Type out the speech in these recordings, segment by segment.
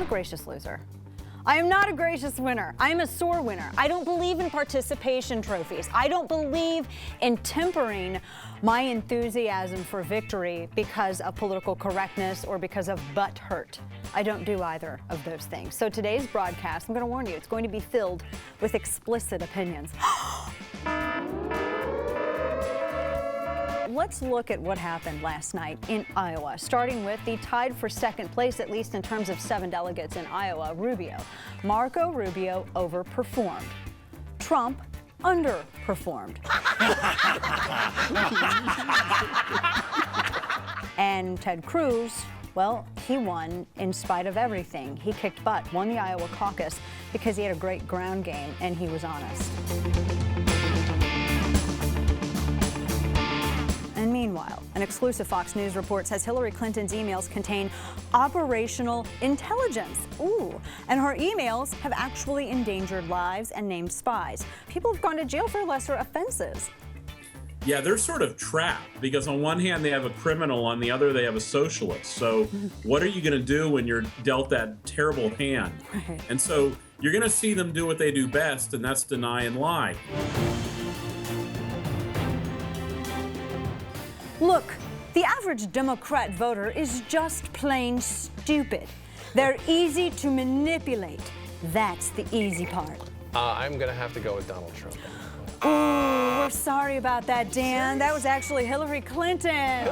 a gracious loser. I am not a gracious winner. I am a sore winner. I don't believe in participation trophies. I don't believe in tempering my enthusiasm for victory because of political correctness or because of butt hurt. I don't do either of those things. So today's broadcast, I'm going to warn you, it's going to be filled with explicit opinions. Let's look at what happened last night in Iowa, starting with the tied for second place, at least in terms of 7 delegates in Iowa, Rubio. Marco Rubio overperformed. Trump underperformed. And Ted Cruz, well, he won in spite of everything. He kicked butt, won the Iowa caucus because he had a great ground game and he was honest. And meanwhile, an exclusive Fox News report says Hillary Clinton's emails contain operational intelligence. Ooh, and her emails have actually endangered lives and named spies. People have gone to jail for lesser offenses. Yeah, they're sort of trapped because on one hand they have a criminal, on the other they have a socialist. So what are you going to do when you're dealt that terrible hand? Right. And so you're going to see them do what they do best, and that's deny and lie. Look, the average Democrat voter is just plain stupid. They're easy to manipulate. That's the easy part. I'm going to have to go with Donald Trump. Ooh, we're sorry about that, Dan. That was actually Hillary Clinton.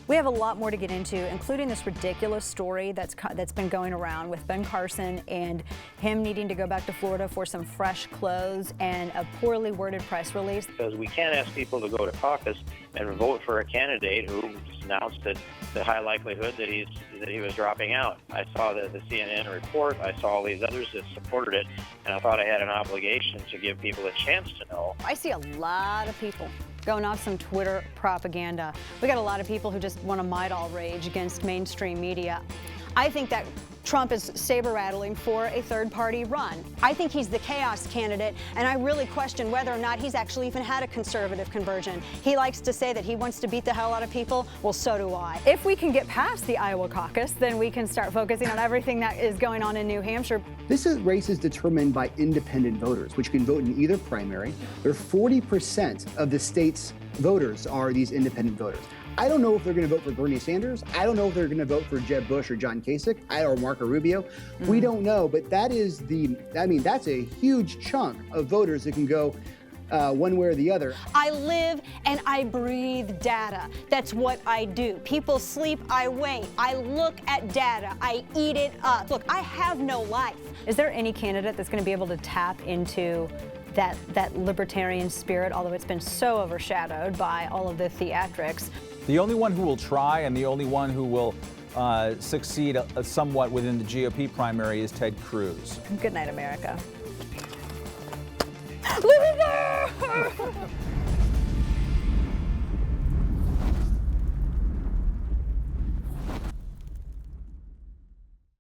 We have a lot more to get into, including this ridiculous story that's been going around with Ben Carson and him needing to go back to Florida for some fresh clothes and a poorly worded press release. Because we can't ask people to go to caucus and vote for a candidate who announced that the high likelihood that he was dropping out. I saw the CNN report. I saw all these others that supported it, and I thought I had an obligation to give people a chance to know. I see a lot of people going off some Twitter propaganda. We got a lot of people who just want to Maidal rage against mainstream media. I think that Trump is saber-rattling for a third-party run. I think he's the chaos candidate, and I really question whether or not he's actually even had a conservative conversion. He likes to say that he wants to beat the hell out of people. Well, so do I. If we can get past the Iowa caucus, then we can start focusing on everything that is going on in New Hampshire. This race is determined by independent voters, which can vote in either primary. 40% of the state's voters are these independent voters. I don't know if they're going to vote for Bernie Sanders. I don't know if they're going to vote for Jeb Bush or John Kasich or Marco Rubio. We don't know, but that's a huge chunk of voters that can go one way or the other. I live and I breathe data. That's what I do. People sleep, I wait. I look at data. I eat it up. Look, I have no life. Is there any candidate that's going to be able to tap into that libertarian spirit, although it's been so overshadowed by all of the theatrics? The only one who will try and the only one who will succeed somewhat within the GOP primary is Ted Cruz. Good night, America.